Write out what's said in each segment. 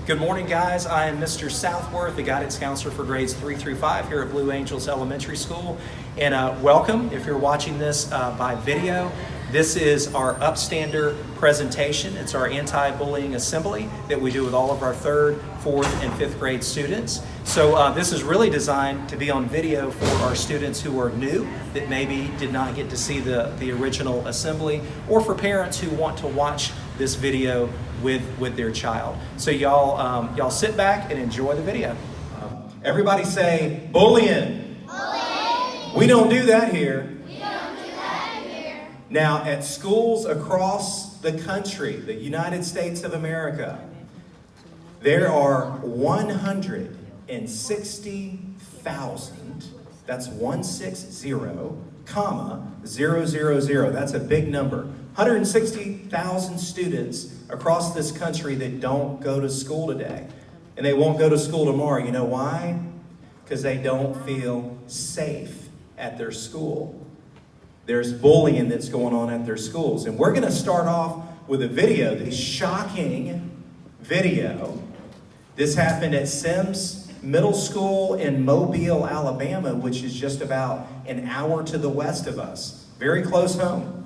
Good morning, guys. I am Mr. Southworth, the guidance counselor for grades 3 through 5 here at Blue Angels Elementary School. And welcome, if you're watching this by video. This is our Upstander presentation. It's our anti-bullying assembly that we do with all of our 3rd, 4th, and 5th grade students. So this is really designed to be on video for our students who are new, that maybe did not get to see the original assembly, or for parents who want to watch this video with their child. So y'all sit back and enjoy the video. Everybody say, bullying. Bullying. We don't do that here. We don't do that here. Now, at schools across the country, the United States of America, there are 160,000, that's 160, comma, 000. That's a big number. 160,000 students across this country that don't go to school today. And they won't go to school tomorrow. You know why? Because they don't feel safe at their school. There's bullying that's going on at their schools. And we're going to start off with a video, this shocking video. This happened at Sims Middle School in Mobile, Alabama, which is just about an hour to the west of us. Very close home.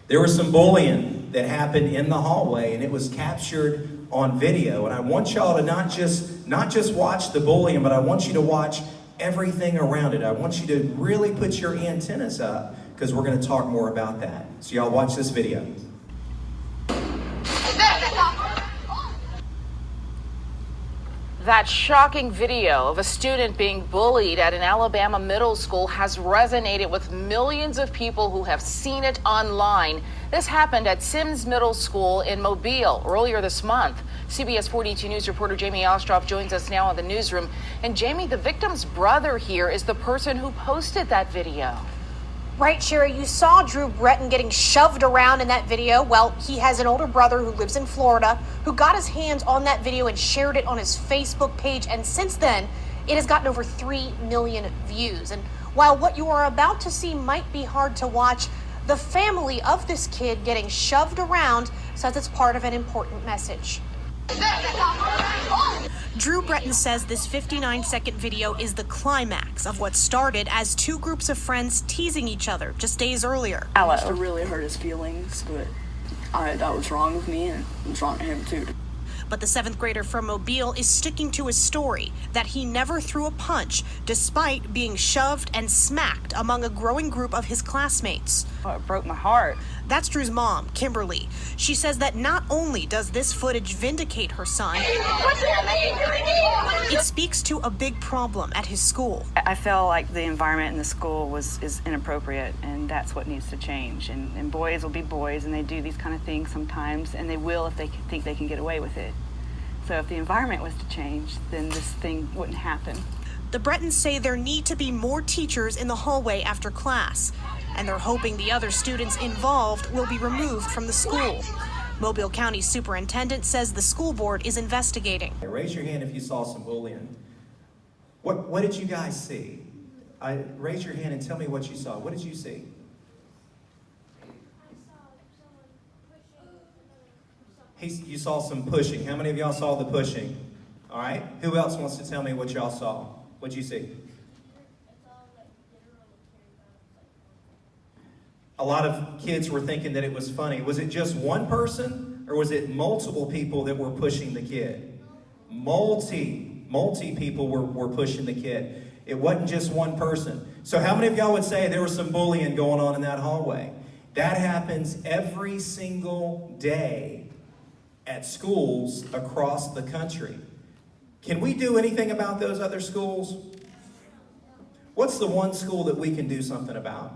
There was some bullying that happened in the hallway, and it was captured on video. And I want y'all to not just watch the bullying, but I want you to watch everything around it. I want you to really put your antennas up, because we're going to talk more about that. So y'all watch this video. That shocking video of a student being bullied at an Alabama middle school has resonated with millions of people who have seen it online. This happened at Sims Middle School in Mobile earlier this month. CBS 42 News reporter Jamie Ostroff joins us now in the newsroom. And Jamie, the victim's brother here is the person who posted that video. Right, Sherry, you saw Drew Breton getting shoved around in that video. Well, he has an older brother who lives in Florida who got his hands on that video and shared it on his Facebook page. And since then, it has gotten over 3 million views. And while what you are about to see might be hard to watch, the family of this kid getting shoved around says it's part of an important message. Drew Breton says this 59-second video is the climax of what started as 2 groups of friends teasing each other just days earlier. It must have really hurt his feelings, but that was wrong with me and it was wrong with him too. But the 7th grader from Mobile is sticking to his story that he never threw a punch despite being shoved and smacked among a growing group of his classmates. Oh, it broke my heart. That's Drew's mom, Kimberly. She says that not only does this footage vindicate her son, it speaks to a big problem at his school. I feel like the environment in the school is inappropriate, and that's what needs to change. And boys will be boys, and they do these kind of things sometimes, and they will if they think they can get away with it. So if the environment was to change, then this thing wouldn't happen. The Bretons say there need to be more teachers in the hallway after class, and they're hoping the other students involved will be removed from the school. Mobile County Superintendent says the school board is investigating. Raise your hand if you saw some bullying. What did you guys see? Raise your hand and tell me what you saw. What did you see? You saw some pushing. How many of y'all saw the pushing? All right. Who else wants to tell me what y'all saw? What'd you see? A lot of kids were thinking that it was funny. Was it just one person, or was it multiple people that were pushing the kid? Multi people were pushing the kid. It wasn't just one person. So how many of y'all would say there was some bullying going on in that hallway? That happens every single day at schools across the country. Can we do anything about those other schools? What's the one school that we can do something about?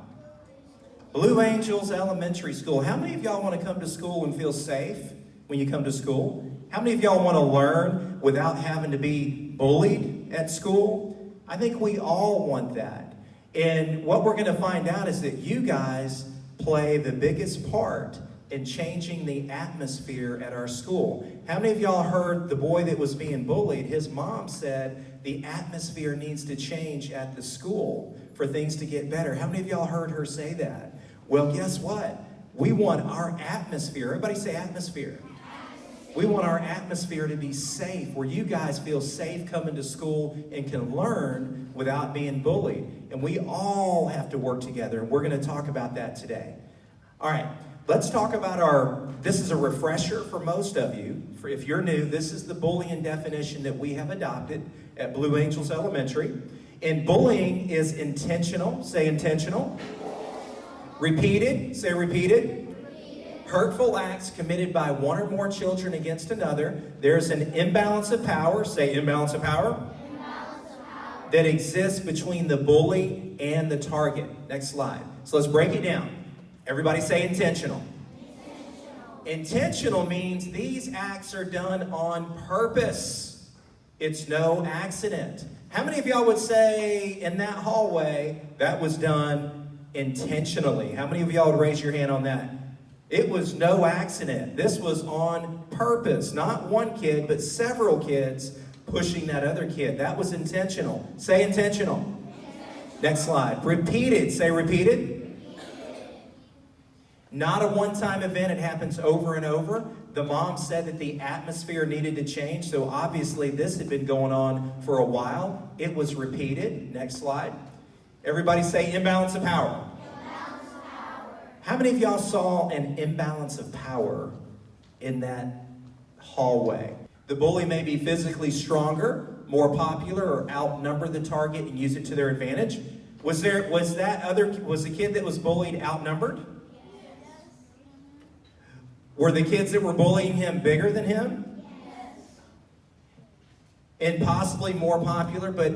Blue Angels Elementary School. How many of y'all want to come to school and feel safe when you come to school? How many of y'all want to learn without having to be bullied at school? I think we all want that. And what we're going to find out is that you guys play the biggest part in changing the atmosphere at our school. How many of y'all heard the boy that was being bullied? His mom said the atmosphere needs to change at the school for things to get better. How many of y'all heard her say that? Well, guess what? We want our atmosphere. Everybody say atmosphere. We want our atmosphere to be safe, where you guys feel safe coming to school and can learn without being bullied. And we all have to work together, and we're going to talk about that today. All right, let's talk about this is a refresher for most of you. If you're new, this is the bullying definition that we have adopted at Blue Angels Elementary. And bullying is intentional, say intentional. Repeated, say repeated. Hurtful acts committed by one or more children against another. There's an imbalance of power, say imbalance of power, that exists between the bully and the target. Next slide. So let's break it down. Everybody say intentional. Intentional means these acts are done on purpose. It's no accident. How many of y'all would say in that hallway that was done intentionally? How many of y'all would raise your hand on that? It was no accident. This was on purpose. Not one kid, but several kids pushing that other kid. That was intentional. Say intentional. Next slide. Repeated. Say repeated. Not a one-time event. It happens over and over. The mom said that the atmosphere needed to change, so obviously this had been going on for a while. It was repeated. Next slide. Everybody say imbalance of power. How many of y'all saw an imbalance of power in that hallway? The bully may be physically stronger, more popular, or outnumber the target and use it to their advantage. Was the kid that was bullied outnumbered? Were the kids that were bullying him bigger than him? And possibly more popular, but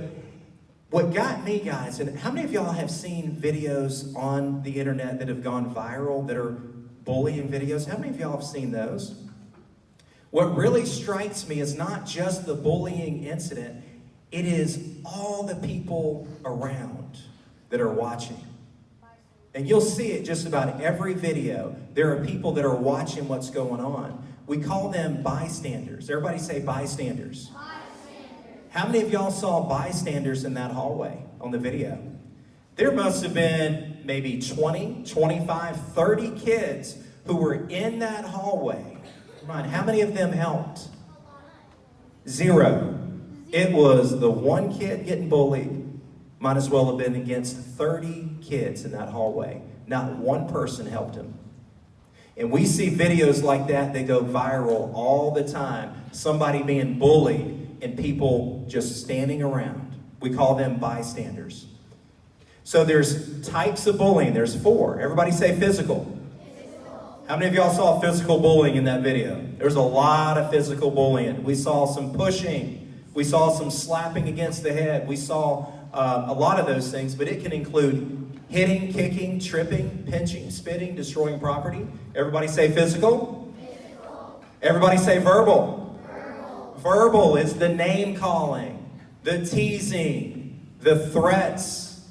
what got me, guys, and how many of y'all have seen videos on the internet that have gone viral that are bullying videos? How many of y'all have seen those? What really strikes me is not just the bullying incident, it is all the people around that are watching. And you'll see it just about every video. There are people that are watching what's going on. We call them bystanders. Everybody say bystanders. How many of y'all saw bystanders in that hallway on the video? There must have been maybe 20, 25, 30 kids who were in that hallway. Come on, how many of them helped? Zero. It was the one kid getting bullied. Might as well have been against 30 kids in that hallway. Not one person helped him. And we see videos like that go viral all the time. Somebody being bullied and people just standing around. We call them bystanders. So there's types of bullying. There's 4. Everybody say physical. How many of y'all saw physical bullying in that video? There's a lot of physical bullying. We saw some pushing. We saw some slapping against the head. We saw a lot of those things, but it can include hitting, kicking, tripping, pinching, spitting, destroying property. Everybody say physical. Everybody say verbal. Verbal is the name calling, the teasing, the threats,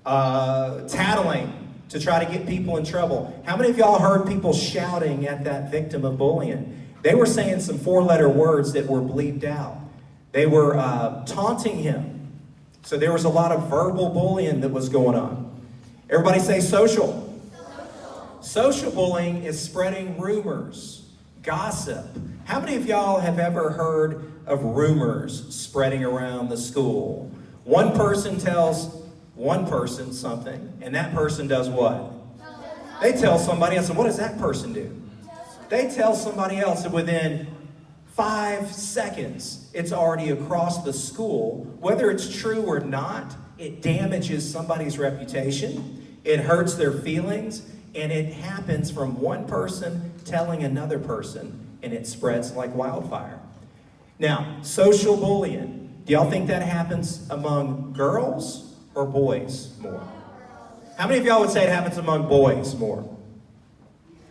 tattling to try to get people in trouble. How many of y'all heard people shouting at that victim of bullying? They were saying some 4-letter words that were bleeped out. They were taunting him. So there was a lot of verbal bullying that was going on. Everybody say social. Social bullying is spreading rumors, gossip. How many of y'all have ever heard of rumors spreading around the school? One person tells one person something, and that person does what? They tell somebody else, and what does that person do? They tell somebody else, and within 5 seconds, it's already across the school. Whether it's true or not, it damages somebody's reputation, it hurts their feelings, and it happens from one person telling another person, and it spreads like wildfire. Now, social bullying. Do y'all think that happens among girls or boys more? How many of y'all would say it happens among boys more?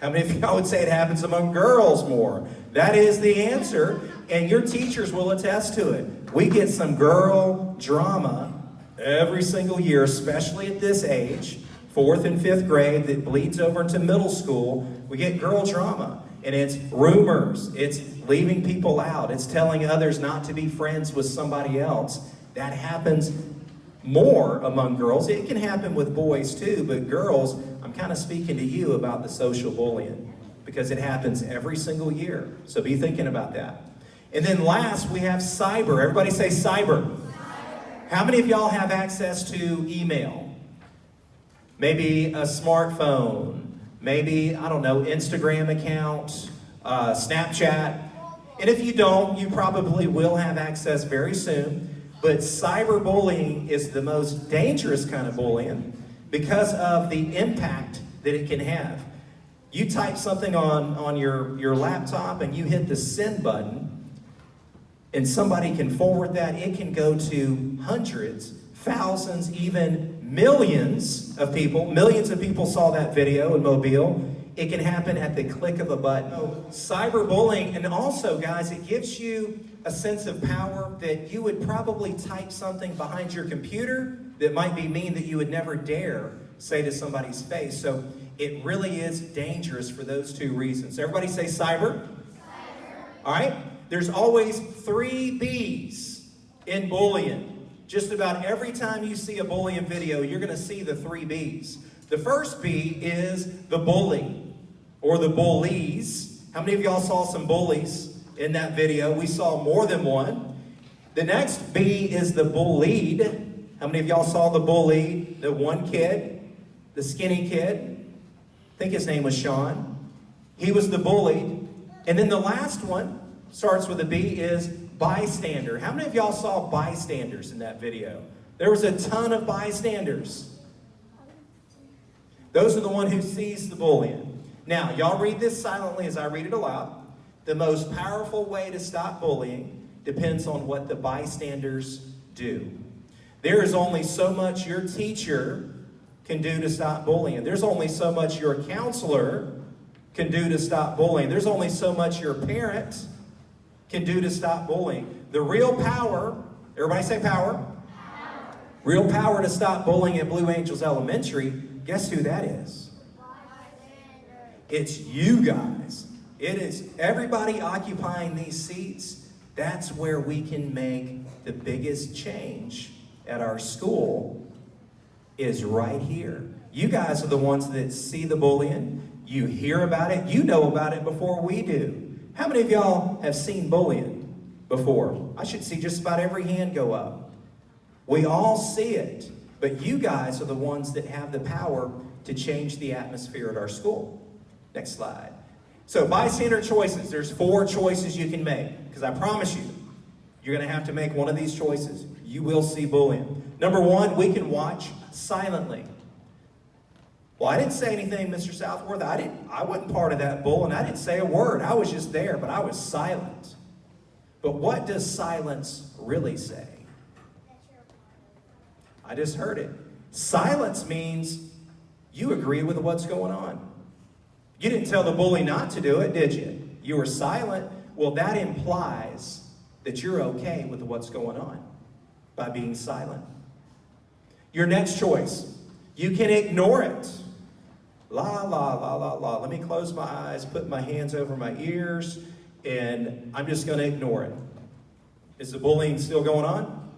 How many of y'all would say it happens among girls more? That is the answer, and your teachers will attest to it. We get some girl drama every single year, especially at this age, 4th and 5th grade, that bleeds over into middle school. We get girl drama. And it's rumors, it's leaving people out, it's telling others not to be friends with somebody else. That happens more among girls. It can happen with boys too, but girls, I'm kind of speaking to you about the social bullying. because it happens every single year. So be thinking about that. And then last, we have cyber. Everybody say cyber. How many of y'all have access to email? Maybe a smartphone, maybe, I don't know, Instagram account, Snapchat. And if you don't, you probably will have access very soon. But cyberbullying is the most dangerous kind of bullying because of the impact that it can have. You type something on your laptop and you hit the send button, and somebody can forward that. It can go to hundreds, thousands, even millions of people. Millions of people saw that video in Mobile. It can happen at the click of a button. Cyberbullying, and also, guys, it gives you a sense of power that you would probably type something behind your computer that might be mean that you would never dare say to somebody's face. So it really is dangerous for those two reasons. Everybody say cyber. All right? There's always 3 B's in bullying. Just about every time you see a bullying video, you're going to see the 3 B's. The first B is the bully or the bullies. How many of y'all saw some bullies in that video? We saw more than one. The next B is the bullied. How many of y'all saw the bullied? The one kid, the skinny kid. I think his name was Sean. He was the bullied. And then the last one starts with a B is bystander. How many of y'all saw bystanders in that video? There was a ton of bystanders. Those are the one who sees the bullying. Now, y'all read this silently as I read it aloud. The most powerful way to stop bullying depends on what the bystanders do. There is only so much your teacher can do to stop bullying. There's only so much your counselor can do to stop bullying. There's only so much your parent can do to stop bullying. The real power, everybody say power. Real power to stop bullying at Blue Angels Elementary, guess who that is? It's you guys. It is everybody occupying these seats. That's where we can make the biggest change at our school, is right here. You guys are the ones that see the bullying. You hear about it. You know about it before we do. How many of y'all have seen bullying before? I should see just about every hand go up. We all see it, but you guys are the ones that have the power to change the atmosphere at our school. Next slide. So bystander choices, there's 4 choices you can make, because I promise you, you're going to have to make one of these choices. You will see bullying. Number 1, we can watch silently. Well, I didn't say anything, Mr. Southworth. I wasn't part of that bullying. I didn't say a word. I was just there, but I was silent. But what does silence really say? I just heard it. Silence means you agree with what's going on. You didn't tell the bully not to do it, did you? You were silent. Well, that implies that you're okay with what's going on by being silent. Your next choice, you can ignore it. La, la, la, la, la. Let me close my eyes, put my hands over my ears, and I'm just going to ignore it. Is the bullying still going on?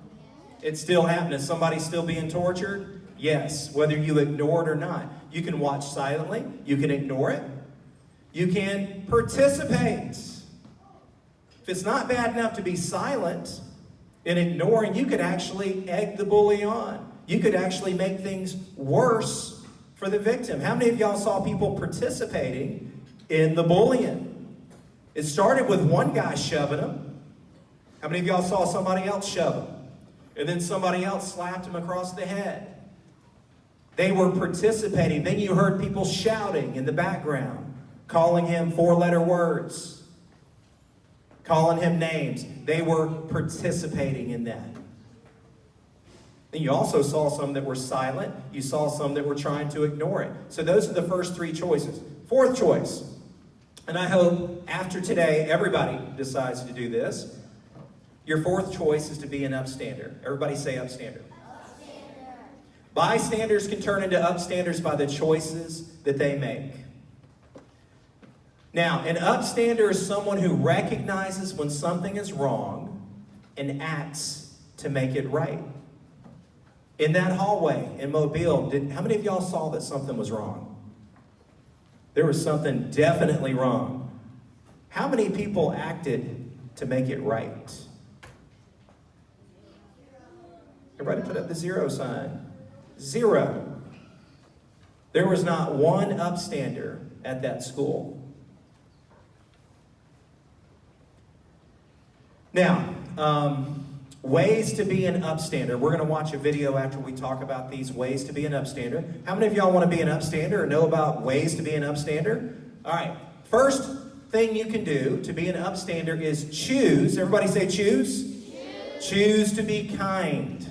It's still happening. Is somebody still being tortured? Yes, whether you ignore it or not. You can watch silently. You can ignore it. You can participate. If it's not bad enough to be silent and ignoring, you could actually egg the bully on. You could actually make things worse for the victim. How many of y'all saw people participating in the bullying? It started with one guy shoving him. How many of y'all saw somebody else shove him? And then somebody else slapped him across the head. They were participating. Then you heard people shouting in the background, calling him 4-letter words, calling him names. They were participating in that. And you also saw some that were silent. You saw some that were trying to ignore it. So those are the first 3 choices. 4th choice, and I hope after today everybody decides to do this. Your 4th choice is to be an upstander. Everybody say upstander. Bystanders can turn into upstanders by the choices that they make. Now, an upstander is someone who recognizes when something is wrong and acts to make it right. In that hallway in Mobile, how many of y'all saw that something was wrong? There was something definitely wrong. How many people acted to make it right? Everybody put up the 0 sign. 0. There was not one Upstander at that school. Now, ways to be an Upstander. We're going to watch a video after we talk about these ways to be an Upstander. How many of y'all want to be an Upstander or know about ways to be an Upstander? All right. First thing you can do to be an Upstander is choose. Everybody say choose. Choose to be kind.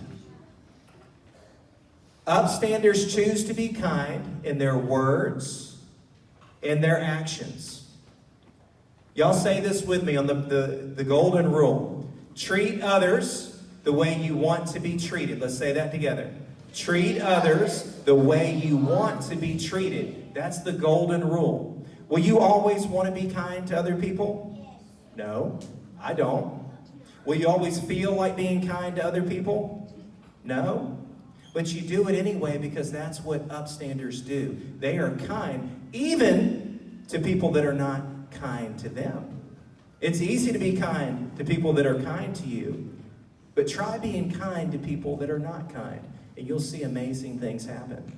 Upstanders choose to be kind in their words, in their actions. Y'all say this with me on the golden rule. Treat others the way you want to be treated. Let's say that together. Treat others the way you want to be treated. That's the golden rule. Will you always want to be kind to other people? No, I don't. Will you always feel like being kind to other people? No. But you do it anyway because that's what Upstanders do. They are kind even to people that are not kind to them. It's easy to be kind to people that are kind to you, but try being kind to people that are not kind, and you'll see amazing things happen.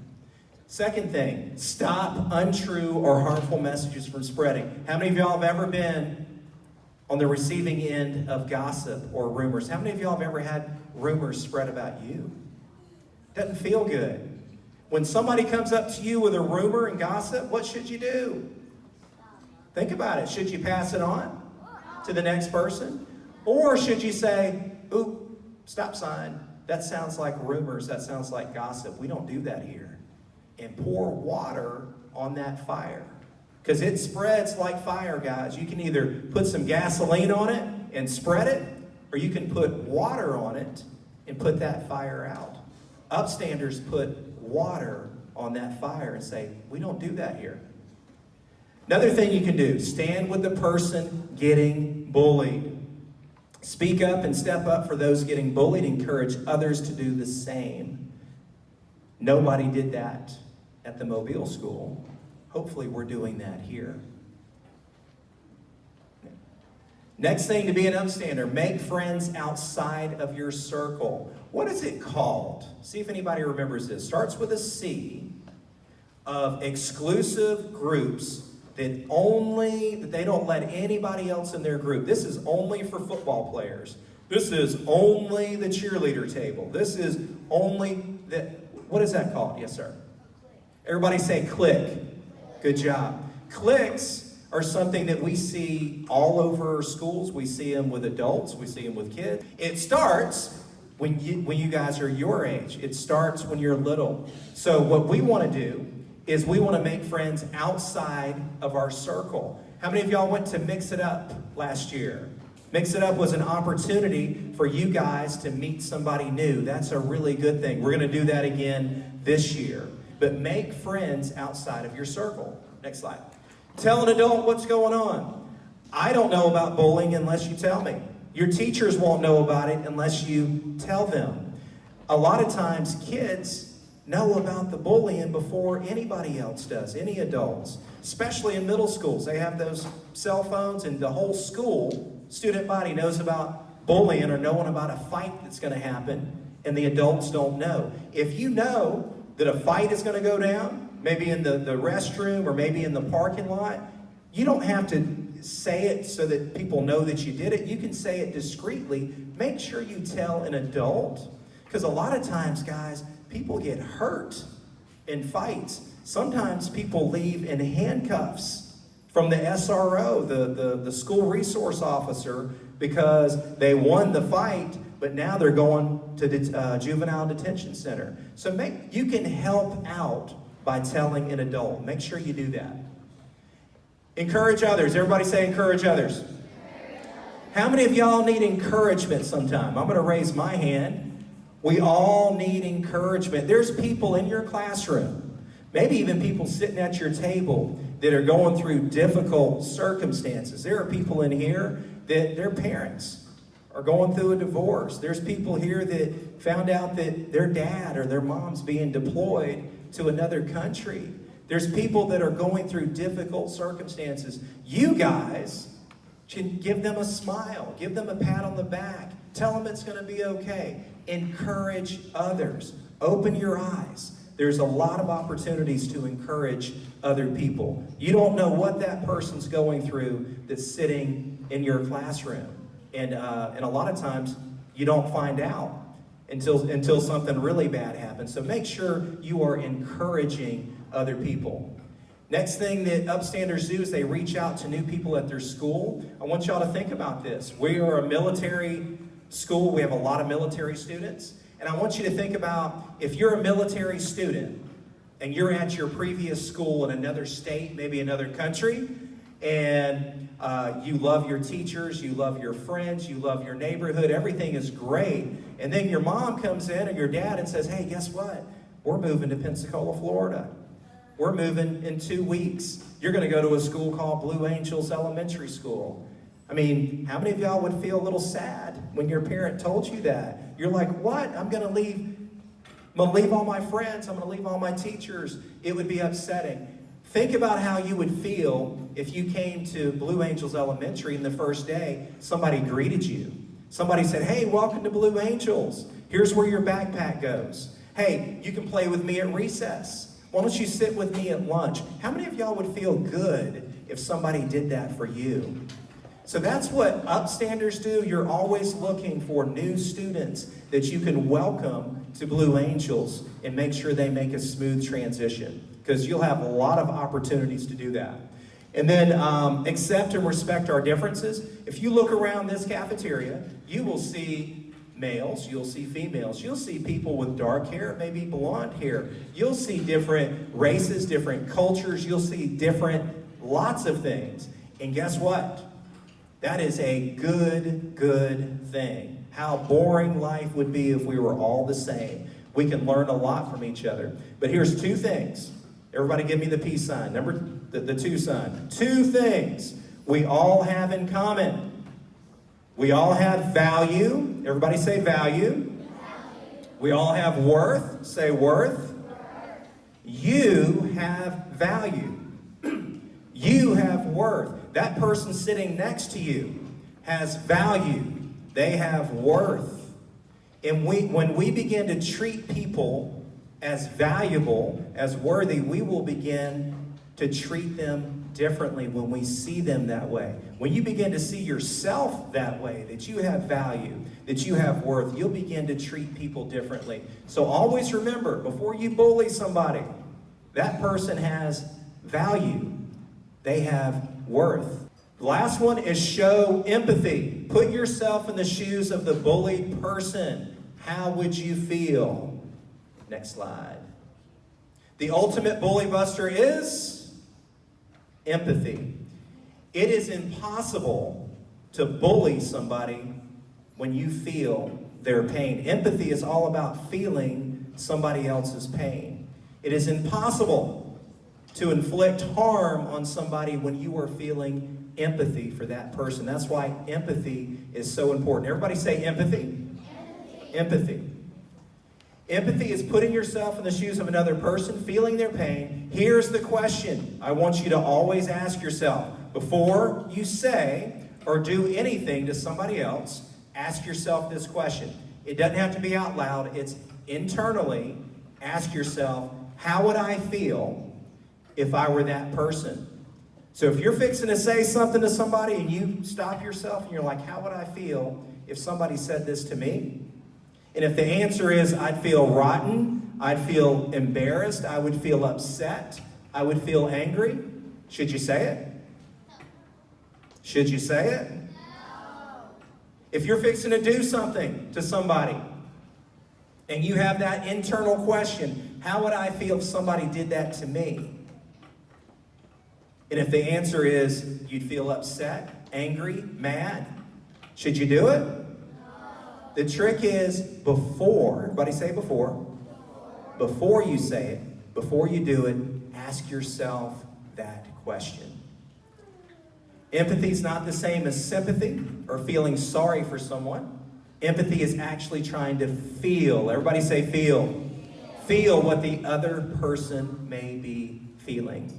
Second thing, stop untrue or harmful messages from spreading. How many of y'all have ever been on the receiving end of gossip or rumors? How many of y'all have ever had rumors spread about you? Doesn't feel good. When somebody comes up to you with a rumor and gossip, what should you do? Think about it. Should you pass it on to the next person? Or should you say, ooh, stop sign. That sounds like rumors. That sounds like gossip. We don't do that here. And pour water on that fire. Because it spreads like fire, guys. You can either put some gasoline on it and spread it, or you can put water on it and put that fire out. Upstanders put water on that fire and say, we don't do that here. Another thing you can do, stand with the person getting bullied. Speak up and step up for those getting bullied. Encourage others to do the same. Nobody did that at the Mobile School. Hopefully we're doing that here. Next thing to be an Upstander, make friends outside of your circle. What is it called? See if anybody remembers this. Starts with a C, of exclusive groups that they don't let anybody else in their group. This is only for football players. This is only the cheerleader table. This is only what is that called? Yes, sir. Everybody say clique. Good job. Cliques are something that we see all over schools. We see them with adults. We see them with kids. It starts when you guys are your age. It starts when you're little. So what we want to do is we want to make friends outside of our circle. How many of y'all went to Mix It Up last year? Mix It Up was an opportunity for you guys to meet somebody new. That's a really good thing. We're going to do that again this year. But make friends outside of your circle. Next slide. Tell an adult what's going on. I don't know about bullying unless you tell me. Your teachers won't know about it unless you tell them. A lot of times kids know about the bullying before anybody else does, any adults. Especially in middle schools. They have those cell phones and the whole school, student body knows about bullying or knowing about a fight that's going to happen, and the adults don't know. If you know that a fight is going to go down, maybe in the restroom or maybe in the parking lot, you don't have to say it so that people know that you did it. You can say it discreetly. Make sure you tell an adult, because a lot of times, guys, people get hurt in fights. Sometimes people leave in handcuffs from the SRO, the school resource officer, because they won the fight, but now they're going to the juvenile detention center. So you can help out by telling an adult. Make sure you do that. Encourage others. Everybody say encourage others. How many of y'all need encouragement sometime? I'm going to raise my hand. We all need encouragement. There's people in your classroom, maybe even people sitting at your table that are going through difficult circumstances. There are people in here that their parents are going through a divorce. There's people here that found out that their dad or their mom's being deployed to another country. There's people that are going through difficult circumstances. You guys can give them a smile, give them a pat on the back, tell them it's going to be okay. Encourage others. Open your eyes. There's a lot of opportunities to encourage other people. You don't know what that person's going through that's sitting in your classroom. And a lot of times you don't find out until something really bad happens. So make sure you are encouraging other people. Next thing that Upstanders do is they reach out to new people at their school. I want y'all to think about this. We are a military school. We have a lot of military students. And I want you to think about if you're a military student and you're at your previous school in another state, maybe another country, and you love your teachers, you love your friends, you love your neighborhood, everything is great. And then your mom comes in or your dad and says, hey, guess what? We're moving to Pensacola, Florida. We're moving in 2 weeks. You're going to go to a school called Blue Angels Elementary School. I mean, how many of y'all would feel a little sad when your parent told you that? You're like, what? I'm going to leave all my friends. I'm going to leave all my teachers. It would be upsetting. Think about how you would feel if you came to Blue Angels Elementary and the first day somebody greeted you. Somebody said, hey, welcome to Blue Angels. Here's where your backpack goes. Hey, you can play with me at recess. Why don't you sit with me at lunch? How many of y'all would feel good if somebody did that for you? So that's what Upstanders do. You're always looking for new students that you can welcome to Blue Angels and make sure they make a smooth transition, because you'll have a lot of opportunities to do that. And then accept and respect our differences. If you look around this cafeteria, you will see males, you'll see females, you'll see people with dark hair, maybe blonde hair. You'll see different races, different cultures, you'll see lots of things. And guess what? That is a good thing. How boring life would be if we were all the same. We can learn a lot from each other. But here's 2 things. Everybody give me the peace sign. The 2 sign. 2 things we all have in common. We all have value. Everybody say value. We all have worth. Say worth. You have value. You have worth. That person sitting next to you has value. They have worth. And when we begin to treat people as valuable, as worthy, we will begin to treat them differently when we see them that way. When you begin to see yourself that way, that you have value, that you have worth, you'll begin to treat people differently. So always remember, before you bully somebody, that person has value. They have worth. The last one is show empathy. Put yourself in the shoes of the bullied person. How would you feel? Next slide. The ultimate bully buster is empathy. It is impossible to bully somebody when you feel their pain. Empathy is all about feeling somebody else's pain. It is impossible to inflict harm on somebody when you are feeling empathy for that person. That's why empathy is so important. Everybody say empathy. Empathy. Empathy is putting yourself in the shoes of another person, feeling their pain. Here's the question I want you to always ask yourself. Before you say or do anything to somebody else, ask yourself this question. It doesn't have to be out loud. It's internally. Ask yourself, how would I feel if I were that person? So if you're fixing to say something to somebody and you stop yourself and you're like, how would I feel if somebody said this to me? And if the answer is, I'd feel rotten, I'd feel embarrassed, I would feel upset, I would feel angry, should you say it? Should you say it? If you're fixing to do something to somebody and you have that internal question, how would I feel if somebody did that to me? And if the answer is you'd feel upset, angry, mad, should you do it? The trick is before, everybody say before. Before you say it, before you do it, ask yourself that question. Empathy is not the same as sympathy or feeling sorry for someone. Empathy is actually trying to feel. Everybody say feel. Feel what the other person may be feeling.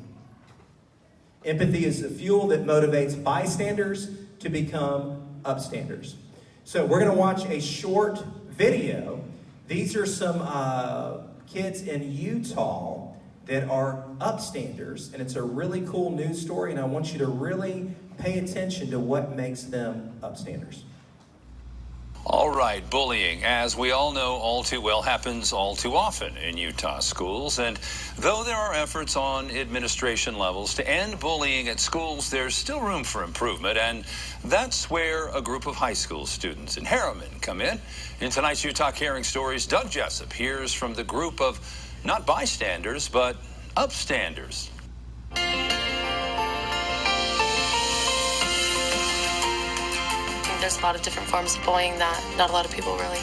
Empathy is the fuel that motivates bystanders to become upstanders. So we're going to watch a short video. These are some kids in Utah that are upstanders, and it's a really cool news story, and I want you to really pay attention to what makes them upstanders. All right, bullying, as we all know all too well, happens all too often in Utah schools. And though there are efforts on administration levels to end bullying at schools, there's still room for improvement. And that's where a group of high school students in Harriman come in. In tonight's Utah Caring Stories, Doug Jessup hears from the group of not bystanders, but upstanders. There's a lot of different forms of bullying that not a lot of people really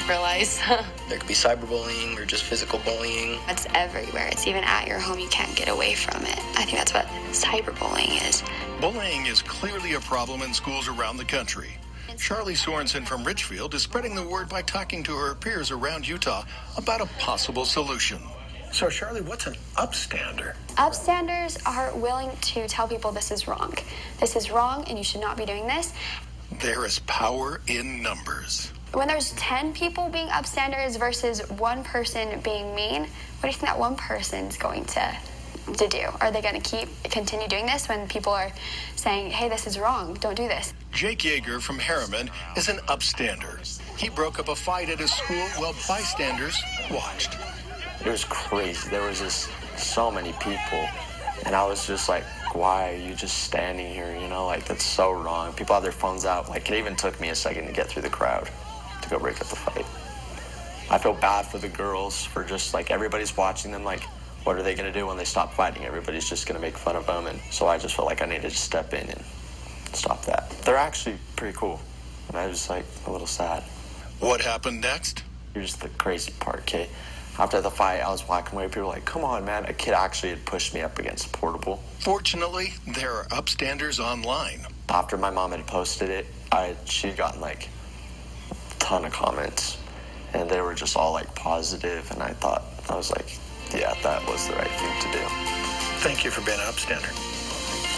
realize. There could be cyberbullying or just physical bullying. It's everywhere. It's even at your home. You can't get away from it. I think that's what cyberbullying is. Bullying is clearly a problem in schools around the country. Charlie Sorensen from Richfield is spreading the word by talking to her peers around Utah about a possible solution. So, Charlie, what's an upstander? Upstanders are willing to tell people this is wrong. This is wrong and you should not be doing this. There is power in numbers. When there's 10 people being upstanders versus one person being mean, what do you think that one person's going to do? Are they going to continue doing this when people are saying, hey, this is wrong, don't do this? Jake Yeager from Harriman is an upstander. He broke up a fight at his school while bystanders watched. It was crazy. There was just so many people. And I was just like, why are you just standing here? You know, like, that's so wrong. People have their phones out. Like, it even took me a second to get through the crowd to go break up the fight. I feel bad for the girls, for just, like, everybody's watching them. Like, what are they going to do when they stop fighting? Everybody's just going to make fun of them. And so I just felt like I needed to step in and stop that. They're actually pretty cool. And I was, like, a little sad. What happened next? Here's the crazy part, okay? After the fight, I was walking away. People were like, come on, man. A kid actually had pushed me up against a portable. Fortunately, there are upstanders online. After my mom had posted it, she'd gotten like a ton of comments. And they were just all like positive. And I was like, yeah, that was the right thing to do. Thank you for being an upstander.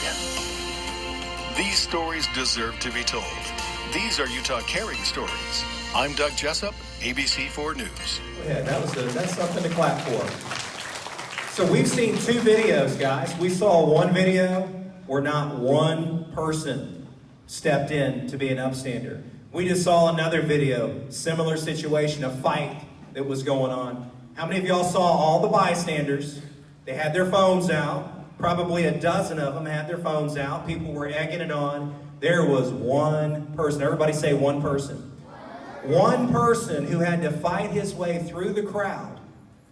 Yeah. These stories deserve to be told. These are Utah Caring Stories. I'm Doug Jessup, ABC4 News. Yeah, that's something to clap for. So we've seen two videos, guys. We saw one video where not one person stepped in to be an upstander. We just saw another video, similar situation, a fight that was going on. How many of y'all saw all the bystanders? They had their phones out. Probably a dozen of them had their phones out. People were egging it on. There was one person. Everybody say one person. One person who had to fight his way through the crowd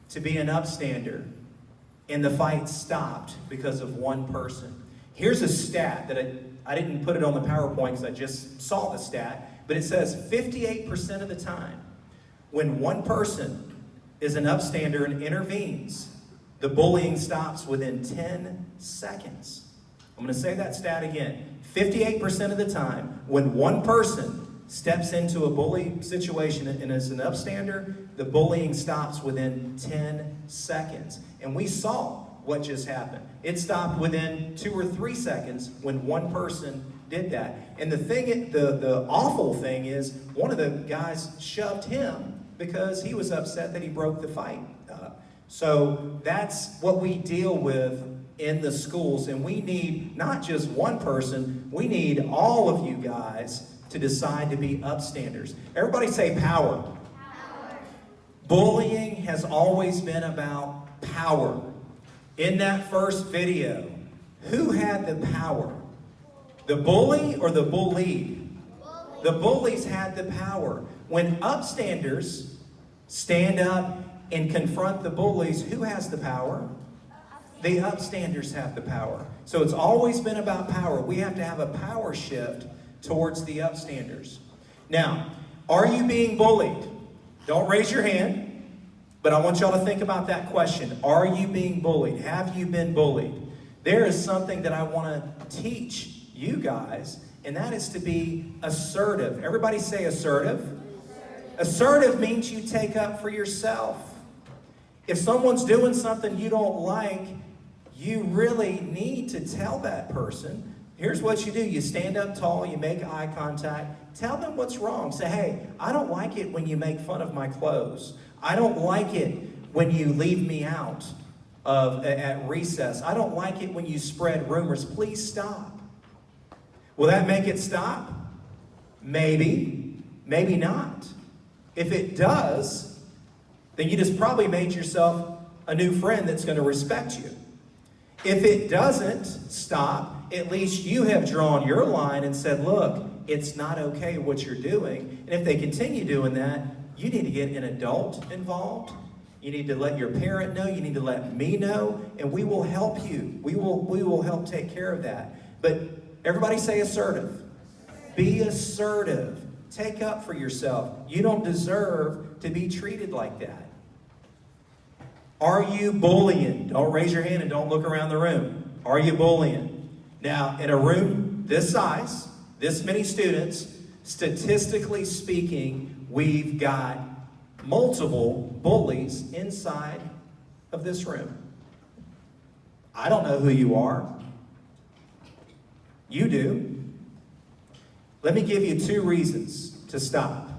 to be an upstander, and the fight stopped because of one person. Here's a stat that I didn't put it on the PowerPoint because I just saw the stat, but it says 58% of the time when one person is an upstander and intervenes, the bullying stops within 10 seconds. I'm going to say that stat again. 58% of the time when one person steps into a bully situation and is an upstander, the bullying stops within 10 seconds. And we saw what just happened. It stopped within 2 or 3 seconds when one person did that. And the awful thing is, one of the guys shoved him because he was upset that he broke the fight up. So that's what we deal with in the schools. And we need not just one person, we need all of you guys to decide to be upstanders. Everybody say power. Power. Bullying has always been about power. In that first video, who had the power? The bully or the bullied? The bullies had the power. When upstanders stand up and confront the bullies, who has the power? The upstanders have the power. So it's always been about power. We have to have a power shift towards the upstanders. Now, are you being bullied? Don't raise your hand, but I want y'all to think about that question. Are you being bullied? Have you been bullied? There is something that I want to teach you guys, and that is to be assertive. Everybody say assertive. Assertive means you take up for yourself. If someone's doing something you don't like, you really need to tell that person, here's what you do. You stand up tall, you make eye contact, tell them what's wrong. Say, hey, I don't like it when you make fun of my clothes. I don't like it when you leave me out at recess. I don't like it when you spread rumors. Please stop. Will that make it stop? Maybe, maybe not. If it does, then you just probably made yourself a new friend that's going to respect you. If it doesn't stop, at least you have drawn your line and said, look, it's not okay what you're doing. And if they continue doing that, you need to get an adult involved. You need to let your parent know. You need to let me know, and we will help you. We will help take care of that. But everybody say assertive. Be assertive. Take up for yourself. You don't deserve to be treated like that. Are you bullying? Don't raise your hand and don't look around the room. Are you bullying? Now, in a room this size, this many students, statistically speaking, we've got multiple bullies inside of this room. I don't know who you are. You do. Let me give you 2 reasons to stop.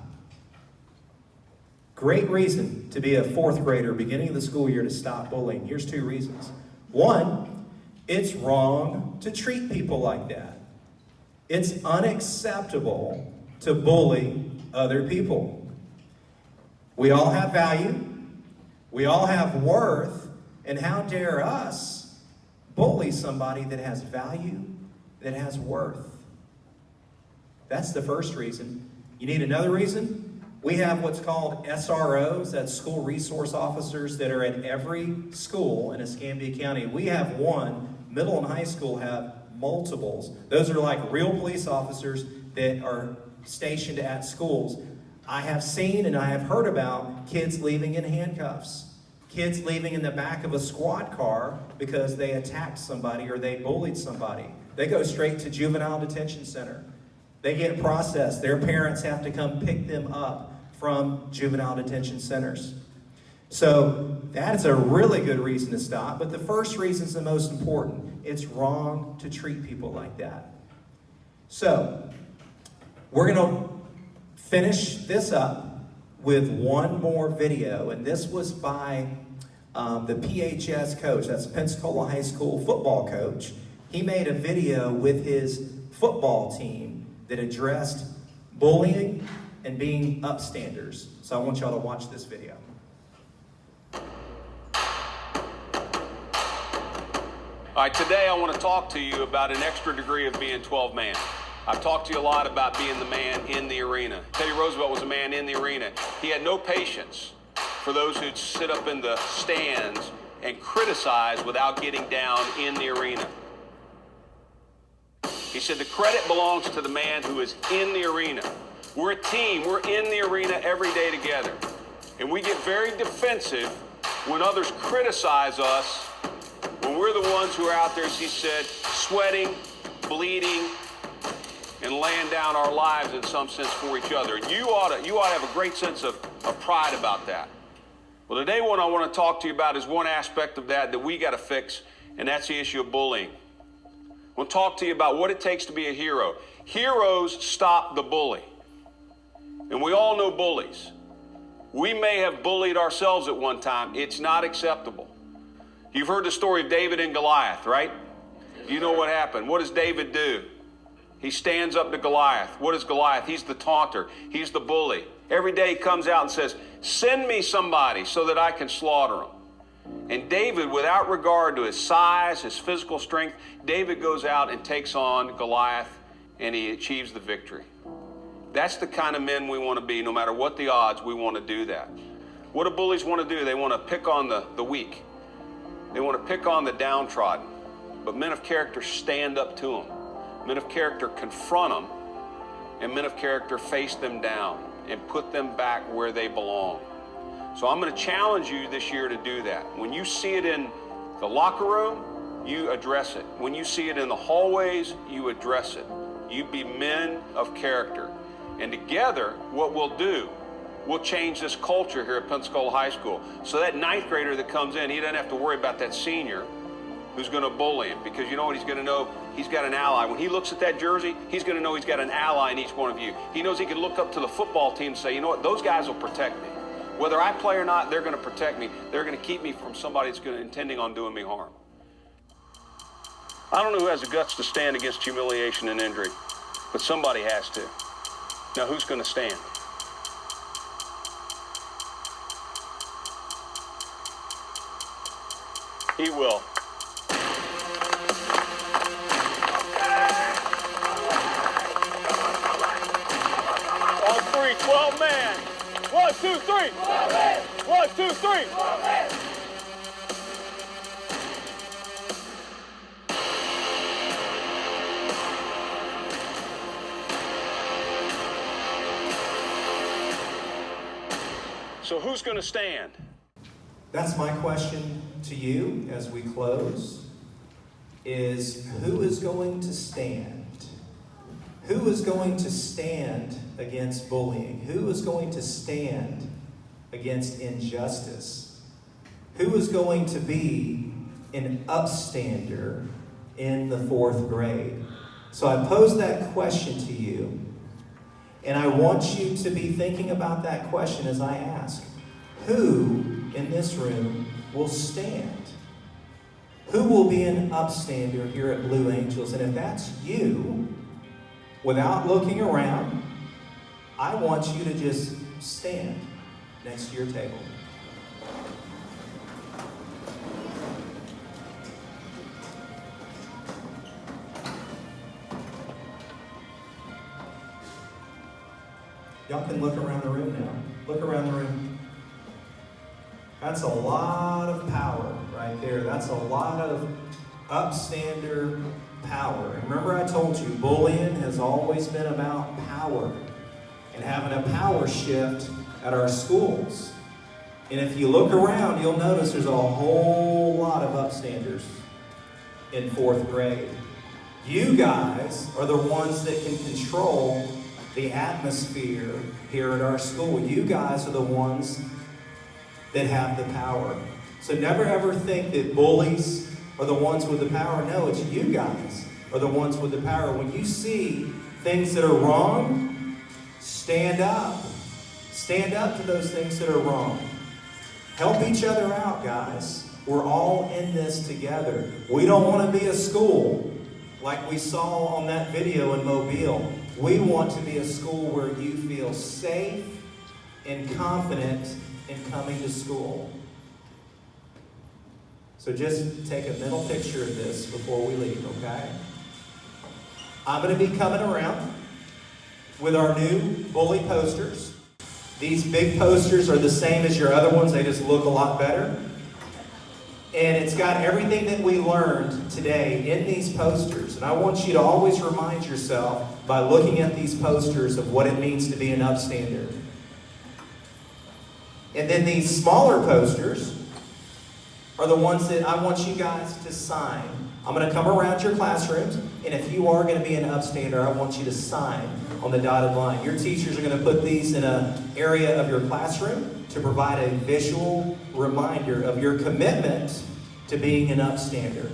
Great reason to be a 4th grader beginning of the school year to stop bullying. Here's 2 reasons. 1, it's wrong to treat people like that. It's unacceptable to bully other people. We all have value. We all have worth. And how dare us bully somebody that has value, that has worth? That's the first reason. You need another reason? We have what's called SROs, that's school resource officers, that are at every school in Escambia County. We have one. Middle and high school have multiples. Those are like real police officers that are stationed at schools. I have seen and I have heard about kids leaving in handcuffs. Kids leaving in the back of a squad car because they attacked somebody or they bullied somebody. They go straight to juvenile detention center. They get processed. Their parents have to come pick them up from juvenile detention centers. So that is a really good reason to stop. But the first reason is the most important. It's wrong to treat people like that. So we're going to finish this up with one more video. And this was by the PHS coach. That's Pensacola High School football coach. He made a video with his football team that addressed bullying and being upstanders. So I want y'all to watch this video. All right, today I want to talk to you about an extra degree of being 12-man. I've talked to you a lot about being the man in the arena. Teddy Roosevelt was a man in the arena. He had no patience for those who'd sit up in the stands and criticize without getting down in the arena. He said the credit belongs to the man who is in the arena. We're a team. We're in the arena every day together. And we get very defensive when others criticize us, when we're the ones who are out there, as he said, sweating, bleeding, and laying down our lives in some sense for each other. And you ought to have a great sense of pride about that. Well, today what I want to talk to you about is one aspect of that we got to fix, and that's the issue of bullying. I want to talk to you about what it takes to be a hero. Heroes stop the bully. And we all know bullies. We may have bullied ourselves at one time. It's not acceptable. You've heard the story of David and Goliath, right? You know what happened. What does David do? He stands up to Goliath. What is Goliath? He's the taunter. He's the bully. Every day he comes out and says, send me somebody so that I can slaughter him. And David, without regard to his size, his physical strength, David goes out and takes on Goliath, and he achieves the victory. That's the kind of men we want to be. No matter what the odds, we want to do that. What do bullies want to do? They want to pick on the weak. They want to pick on the downtrodden. But men of character stand up to them. Men of character confront them, and men of character face them down and put them back where they belong. So I'm going to challenge you this year to do that. When you see it in the locker room, you address it. When you see it in the hallways, you address it. You be men of character. And together, what we'll do, we'll change this culture here at Pensacola High School. So that 9th grader that comes in, he doesn't have to worry about that senior who's going to bully him, because you know what he's going to know? He's got an ally. When he looks at that jersey, he's going to know he's got an ally in each one of you. He knows he can look up to the football team and say, you know what, those guys will protect me. Whether I play or not, they're going to protect me. They're going to keep me from somebody that's intending on doing me harm. I don't know who has the guts to stand against humiliation and injury, but somebody has to. Now, who's going to stand? He will. On three, 12 man. 1, 2, 3. 1, 2, 3. So who's going to stand? That's my question to you as we close, is who is going to stand? Who is going to stand against bullying? Who is going to stand against injustice? Who is going to be an upstander in the 4th grade? So I pose that question to you, and I want you to be thinking about that question as I ask. Who in this room will stand? Who will be an upstander here at Blue Angels? And if that's you, without looking around, I want you to just stand next to your table. Y'all can look around the room now. Look around the room. That's a lot of power right there. That's a lot of upstander power. And remember I told you, bullying has always been about power and having a power shift at our schools. And if you look around, you'll notice there's a whole lot of upstanders in 4th grade. You guys are the ones that can control the atmosphere here at our school. You guys are the ones that have the power. So never ever think that bullies are the ones with the power. No, it's you guys are the ones with the power. When you see things that are wrong, stand up. Stand up to those things that are wrong. Help each other out, guys. We're all in this together. We don't want to be a school like we saw on that video in Mobile. We want to be a school where you feel safe and confident in coming to school. So just take a mental picture of this before we leave, okay? I'm going to be coming around with our new bully posters. These big posters are the same as your other ones, they just look a lot better. And it's got everything that we learned today in these posters. And I want you to always remind yourself by looking at these posters of what it means to be an upstander. And then these smaller posters are the ones that I want you guys to sign. I'm going to come around your classrooms, and if you are going to be an upstander, I want you to sign on the dotted line. Your teachers are going to put these in an area of your classroom to provide a visual reminder of your commitment to being an upstander.